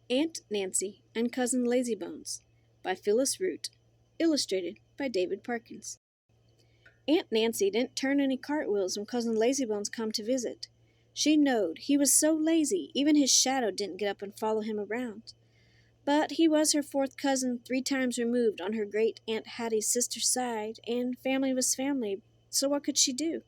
Aunt Nancy and Cousin Lazybones by Phyllis Root, illustrated by David Parkins. Aunt Nancy didn't turn any cartwheels when Cousin Lazybones come to visit. She knowed he was so lazy even his shadow didn't get up and follow him around. But he was her fourth cousin 3 times removed on her great Aunt Hattie's sister's side, and family was family, so what could she do?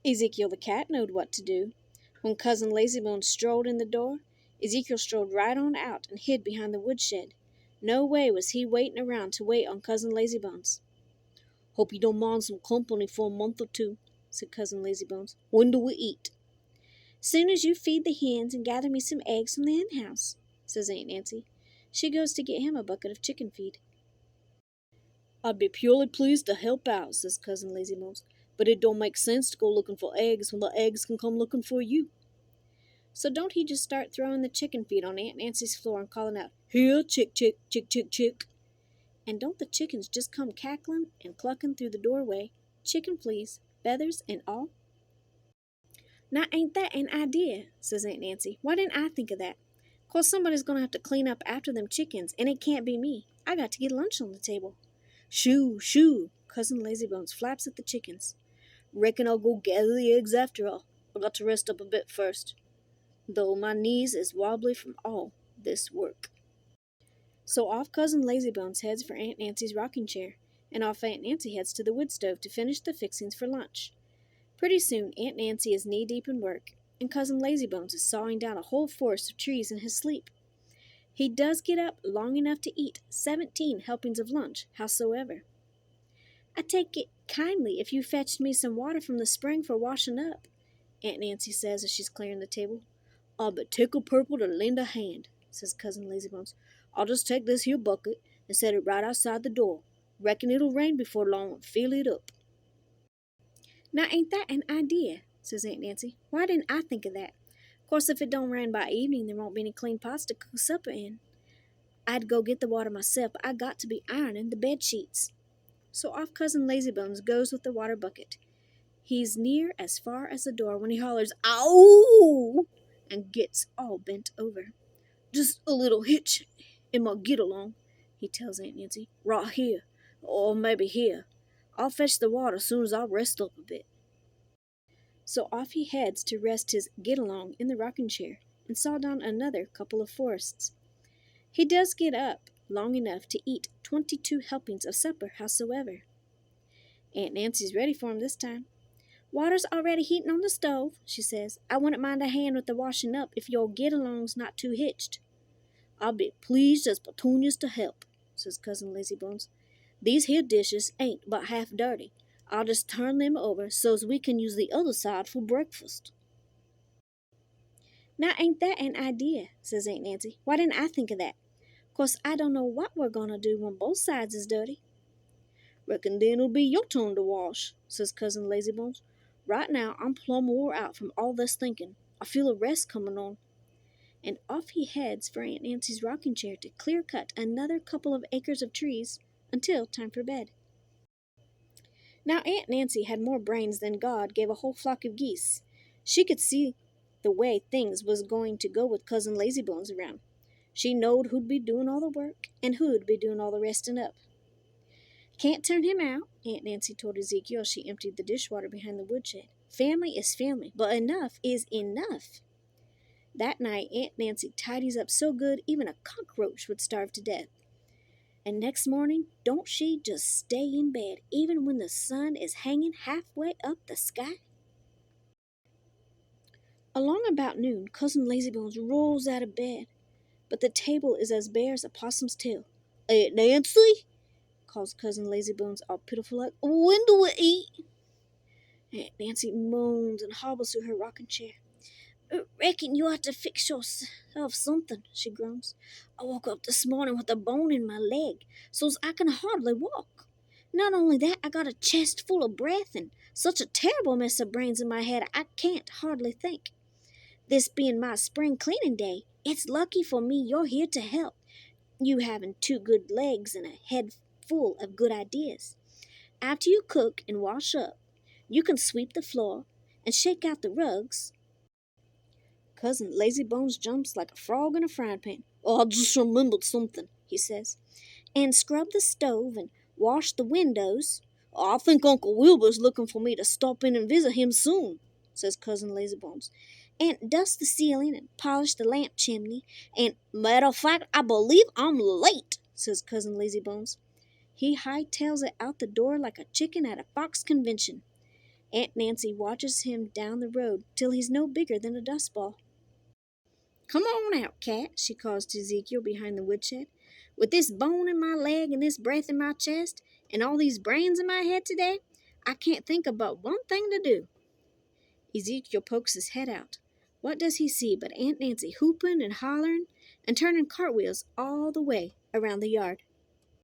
Ezekiel the cat knowed what to do. When Cousin Lazybones strolled in the door, Ezekiel strolled right on out and hid behind the woodshed. No way was he waiting around to wait on Cousin Lazybones. "Hope you don't mind some company for a month or two," said Cousin Lazybones. "When do we eat?" "Soon as you feed the hens and gather me some eggs from the hen house," says Aunt Nancy. She goes to get him a bucket of chicken feed. "I'd be purely pleased to help out," says Cousin Lazybones, "but it don't make sense to go looking for eggs when the eggs can come looking for you." So don't he just start throwing the chicken feed on Aunt Nancy's floor and calling out, "Here, chick, chick, chick, chick, chick." And don't the chickens just come cackling and clucking through the doorway, chicken fleas, feathers, and all? "Now ain't that an idea?" says Aunt Nancy. "Why didn't I think of that? 'Course somebody's gonna have to clean up after them chickens, and it can't be me. I got to get lunch on the table." "Shoo, shoo!" Cousin Lazybones flaps at the chickens. "Reckon I'll go gather the eggs after all. I got to rest up a bit first, though my knees is wobbly from all this work." So off Cousin Lazybones heads for Aunt Nancy's rocking chair, and off Aunt Nancy heads to the wood stove to finish the fixings for lunch. Pretty soon Aunt Nancy is knee-deep in work, and Cousin Lazybones is sawing down a whole forest of trees in his sleep. He does get up long enough to eat 17 helpings of lunch, howsoever. "I take it kindly if you fetched me some water from the spring for washing up," Aunt Nancy says as she's clearing the table. "I'll be tickled purple to lend a hand," says Cousin Lazybones. "I'll just take this here bucket and set it right outside the door. Reckon it'll rain before long and fill it up." "Now ain't that an idea?" says Aunt Nancy. "Why didn't I think of that? Course if it don't rain by evening there won't be any clean pots to cook supper in. I'd go get the water myself, but I got to be ironing the bed sheets." So off Cousin Lazybones goes with the water bucket. He's near as far as the door when he hollers, "Ow!" and gets all bent over. "Just a little hitch in my get-along," he tells Aunt Nancy. "Right here, or maybe here. I'll fetch the water soon as I rest up a bit." So off he heads to rest his get-along in the rocking chair and saw down another couple of forests. He does get up long enough to eat 22 helpings of supper, howsoever. Aunt Nancy's ready for him this time. "Water's already heating on the stove," she says. "I wouldn't mind a hand with the washing up if your get-along's not too hitched." "I'll be pleased as petunias to help," says Cousin Lazybones. "These here dishes ain't but half dirty. I'll just turn them over so's we can use the other side for breakfast." "Now ain't that an idea?" says Aunt Nancy. "Why didn't I think of that? Course I don't know what we're gonna do when both sides is dirty." "Reckon then it'll be your turn to wash," says Cousin Lazybones. "Right now I'm plumb wore out from all this thinking. I feel a rest coming on." And off he heads for Aunt Nancy's rocking chair to clear cut another couple of acres of trees until time for bed. Now Aunt Nancy had more brains than God gave a whole flock of geese. She could see the way things was going to go with Cousin Lazybones around. She knowed who'd be doing all the work and who'd be doing all the resting up. "Can't turn him out," Aunt Nancy told Ezekiel as she emptied the dishwater behind the woodshed. "Family is family, but enough is enough." That night Aunt Nancy tidies up so good even a cockroach would starve to death. And next morning, don't she just stay in bed even when the sun is hanging halfway up the sky? Along about noon, Cousin Lazybones rolls out of bed, but the table is as bare as a possum's tail. "Aunt Nancy," calls Cousin Lazybones all pitiful like, "when do we eat?" Aunt Nancy moans and hobbles to her rocking chair. "Reckon you ought to fix yourself something," she groans. "I woke up this morning with a bone in my leg, so's I can hardly walk. Not only that, I got a chest full of breath and such a terrible mess of brains in my head I can't hardly think. This being my spring cleaning day, it's lucky for me you're here to help, you having 2 good legs and a head full of good ideas. After you cook and wash up, you can sweep the floor and shake out the rugs. Cousin Lazybones jumps like a frog in a frying pan. "Oh, I just remembered something," he says. "And scrub the stove and wash the windows." "I think Uncle Wilbur's looking for me to stop in and visit him soon," says Cousin Lazybones. "And dust the ceiling and polish the lamp chimney. And, matter of fact, I believe I'm late," says Cousin Lazybones. He hightails it out the door like a chicken at a fox convention. Aunt Nancy watches him down the road till he's no bigger than a dust ball. "Come on out, cat," she calls to Ezekiel behind the woodshed. "With this bone in my leg and this breath in my chest and all these brains in my head today, I can't think of but one thing to do." Ezekiel pokes his head out. What does he see but Aunt Nancy whooping and hollering and turning cartwheels all the way around the yard?